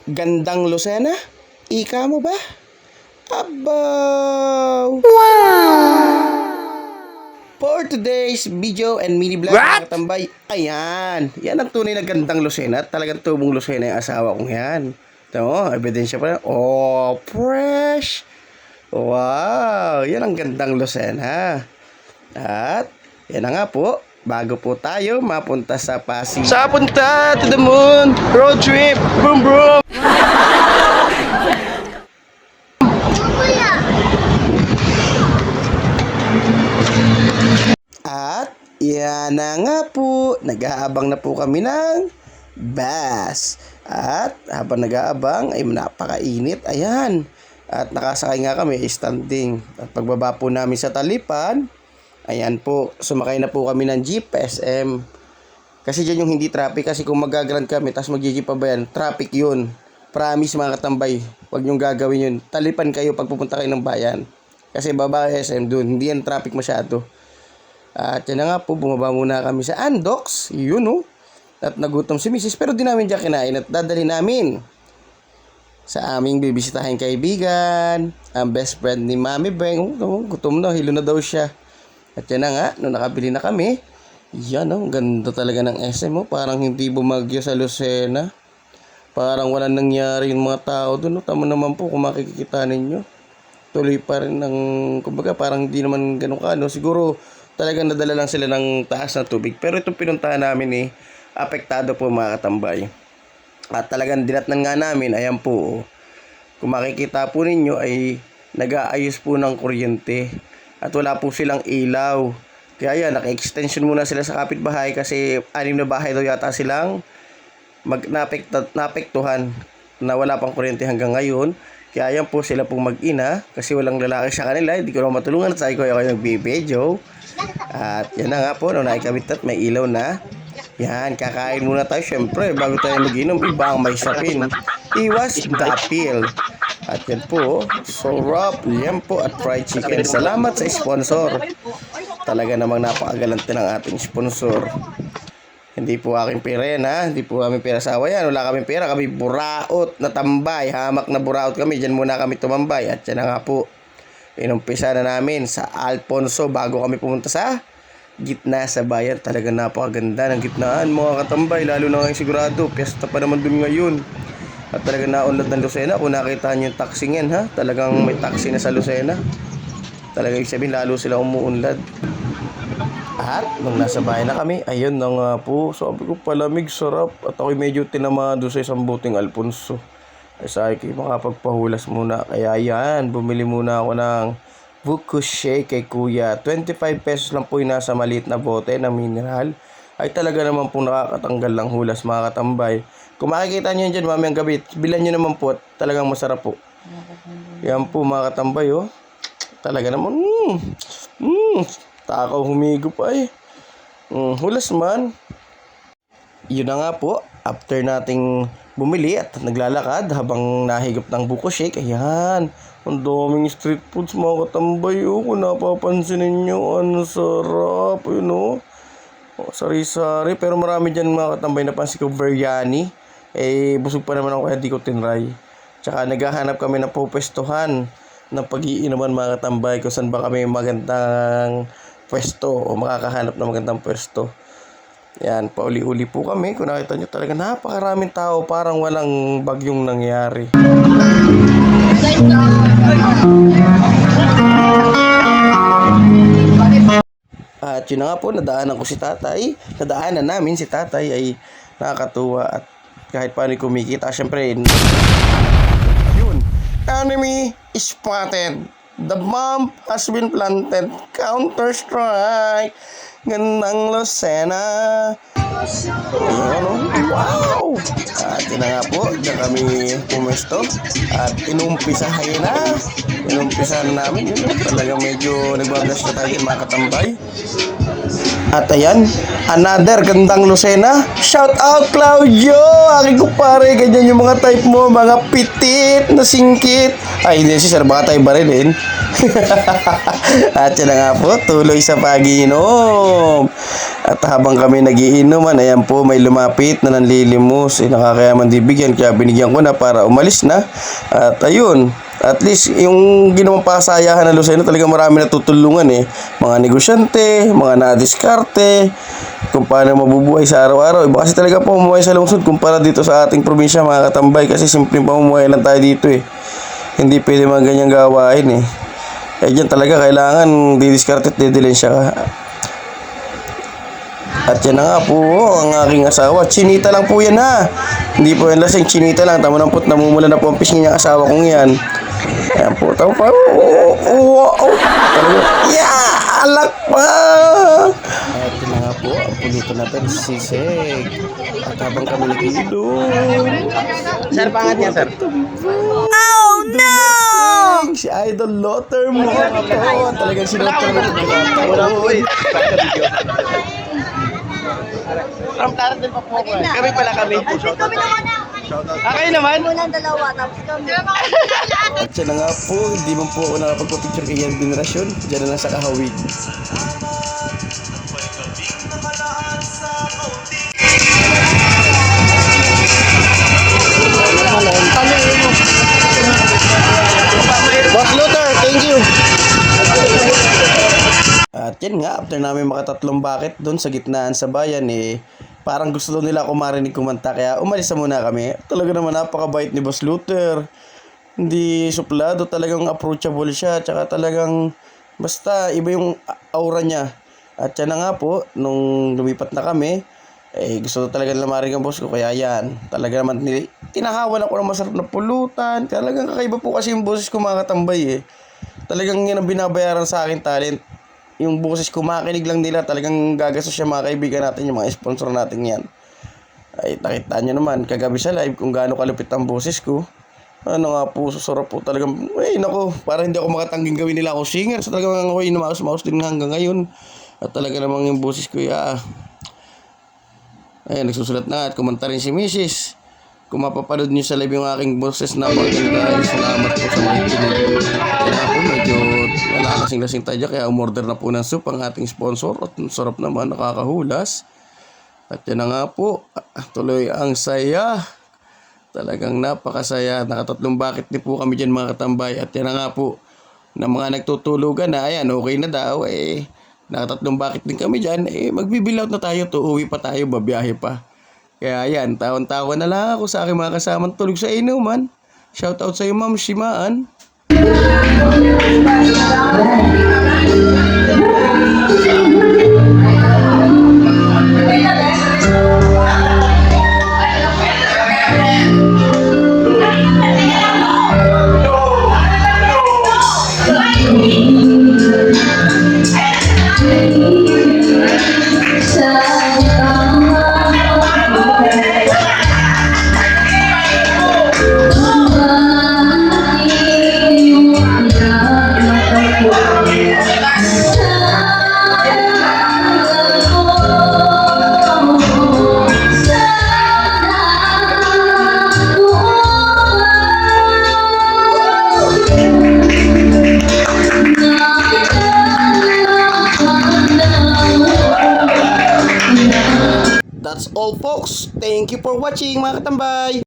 Gandang Lucena? Ika mo ba? Abaw! Wow! For today's video and mini vlog mga katambay, ayan, yan ang tunay na gandang Lucena. Talagang tubong Lucena yung asawa kong yan. Ito mo, ebidensya pa na. Oh, fresh! Wow, yan ang gandang Lucena. At, yan na nga po, bago po tayo mapunta sa Pasig. Sa punta to the moon, road trip, boom boom! At yan na nga po, nag-aabang na po kami ng bus. At habang nag-aabang ay napakainit, ayan. At nakasakay nga kami standing. At pagbaba po namin sa Talipan, ayan po, sumakay na po kami ng jeep SM. Kasi dyan yung hindi traffic, kasi kung magagrand kami tapos mag-jeep pa ba yan, traffic yun. Promise mga katambay, huwag nyong gagawin yun. Talipan kayo pag pupunta kayo ng bayan. Kasi baba SM dun, hindi yan traffic masyado. At yan na nga po, bumaba muna kami sa Andox, yun o. At nagutom si Mrs. pero di namin dyan kinain at dadali namin sa aming bibisitahin kaibigan, ang best friend ni Mami Beng. Gutom na, hilo na daw siya. At yan na nga, nung nakabili na kami, yan o, ganda talaga ng SM o. Parang hindi bumagyo sa Lucena. Parang walang nangyari yung mga tao doon. Tama naman po kung makikita ninyo. Tuloy pa rin ng, kumbaga parang hindi naman ganun ka, no? Siguro talagang nadala lang sila ng taas na tubig. Pero itong pinuntahan namin apektado po mga katambay. At talagang dinatnan nga namin, ayan po. Kung makikita po ninyo ay nag-aayos po ng kuryente. At wala po silang ilaw. Kaya yan, naka-extension muna sila sa kapitbahay kasi 6 na bahay daw yata silang naapektuhan na wala pang kuryente hanggang ngayon. Kaya yan po sila pong mag-ina kasi walang lalaki sa kanila. Hindi ko na matulungan at sabi ko kayo nagbibideo. At yan na nga po, nung naikabit at may ilaw na. Yan, kakain muna tayo syempre bago tayo mag-inom. Iba ang may sapin. Iwas the appeal. At yan po, sarap, liempo at fried chicken. Salamat sa sponsor. Talaga namang napakagalante ng ating sponsor. Hindi po aking pera yan ha. Hindi po kami pera sa awa yan. Wala kaming pera. Kami buraot na tambay. Hamak na buraot kami. Diyan muna kami tumambay. At yan na nga po. Inumpisa na namin sa Alfonso bago kami pumunta sa gitna sa bayan. Talagang napakaganda ng gitnaan mga katambay. Lalo na ngayon sigurado. Piyesta pa naman dun ngayon. At talagang naunlad ng Lucena. Kung nakita nyo yung taxi yan ha. Talagang may taxi na sa Lucena. Talagang ibig sabihin lalo sila umuunlad. At nung nasa bahay na kami, ayun na nga po, sabi ko palamig, sarap. At ako'y medyo tinamado sa isang buting Alfonso. Ay sabi ko, makapagpahulas muna. Kaya yan, bumili muna ako ng buko shake kay kuya. 25 pesos lang po yung nasa maliit na bote ng mineral. Ay talaga naman po nakakatanggal ng hulas mga katambay. Kung makikita nyo yun dyan mamayang gabi, bilan nyo naman po at talagang masarap po. Yan po mga katambay oh. Talaga naman, takaw humigo pa eh. Hulas man. Yun na nga po, after nating bumili at naglalakad habang nahigop ng buko shake, ayan, ang daming street foods mga katambay oh. Kung napapansin ninyo, ang sarap, yun oh. Sari-sari, pero marami dyan mga katambay, napansin ko biryani. Eh, busog pa naman ako kaya di ko tinry. Tsaka naghahanap kami ng pupwestuhan ng pag-iinuman mga katambay kung saan ba kami magandang pwesto o makakahanap ng magandang pwesto. Yan, pauli-uli po kami. Kung nakita nyo talaga napakaraming tao, parang walang bagyong nangyari. At yun na nga po, nadaanan ko si tatay. Nadaanan namin si tatay ay nakakatuwa at kahit paano kumikita, syempre yun, enemy spotted. The bomb has been planted. Counter-strike. Gandang Lucena. Ayan, wow! At yun na nga po, dyan kami pumesto. At inumpisahan na. Inumpisahan namin. Yun, talagang medyo nagbagas na tayo mga katambay. At ayan, another gandang Lucena. Shout out Claudio! Aking kumpare, ganyan yung mga type mo, mga pitit na singkit. Ay, hindi si sir, baka tayo ba rin din? At yan na nga po, tuloy sa pag-iinom. At habang kami nagiinuman, ayan po, may lumapit na nanlilimos. Nakakayaman di bigyan, kaya binigyan ko na para umalis na. At ayun, at least yung ginawang pasayahan ng Lucena, talagang marami natutulungan eh. Mga negosyante, mga nadiskarte, kung paano mabubuhay sa araw-araw. Iba kasi talaga pamumuhay sa lungsod kumpara dito sa ating probinsya, mga katambay, kasi simpleng pamumuhay lang tayo dito eh. Hindi pwede mga ganyang gawain eh. Kaya dyan talaga kailangan didiskarte at didilensya ka. At yan na nga po ang aking asawa. Chinita lang po yan ha. Hindi po yan lasing, chinita lang. Tama ng put, namumula na po ang pisngi niyang asawa kong yan. Ayan po, tama pa. Yeah! Alak pa! At yan na nga po, ang puluto natin, sisig. At habang kami nag-iilong. Sir, pangat niya, sir. Oh no! Si Idol Lotter mo. Talagang si Lotter mo. Wala po eh. From Clarence din pa po ako eh. Kami pala kami. Kami naman na. Kayo naman? Unang dalawa, tapos kami. At siya na nga po, hindi man po ako nakapagpa-picture kay Yan Generasyon. Diyan na lang sa kahawig. Boss Luther, thank you. At yan nga, after namin makatatlong bakit doon sa gitnaan sa bayan eh, parang gusto nila ako marinig kumanta, kaya umalis na muna kami. Talaga naman napakabait ni Boss Luther. Hindi suplado, talagang approachable siya, tsaka talagang basta iba yung aura niya. At yan na nga po, nung lumipat na kami, eh gusto talaga nila marinig ang boss ko, kaya yan. Talaga naman tinahawan ako ng masarap na pulutan. Talagang kakaiba po kasi yung boses ko, mga katambay eh. Talagang yan ang binabayaran sa akin talent. Yung boses ko, makinig lang nila, talagang gagastos siya mga kaibigan natin, yung mga sponsor natin yan. Ay, nakita nyo naman, kagabi sa live kung gaano kalupit ang boses ko. Ano nga po, sarap po talagang, ay nako, para hindi ako makatangging gawin nila ako singer. So talagang ako yung maus din hanggang ngayon. At talaga namang yung boses ko, ayan, nagsusulat na at kumanta rin si Mrs. Kung mapapanood nyo sa live yung aking boses na maganda, salamat po sa mga kinig. Kaya po, medyo lasing-lasing tayo, kaya umorder na po ng soup ang ating sponsor. At sarap naman, nakakahulas. At yan na nga po, tuloy ang saya. Talagang napakasaya. Nakatatlong bakit ni po kami dyan, mga katambay. At yan na nga po, na mga nagtutulugan na, ayan, okay na daw, eh. Nakatatlong bakit din kami dyan, eh, magbibilaut na tayo to, uwi pa tayo, babiyahe pa. Kaya yan, taon-taon na lang ako sa aking mga kasamang tulog sa inuman. Shoutout sa iyo, Ma'am Shimaan. That's all folks. Thank you for watching, mga katambay.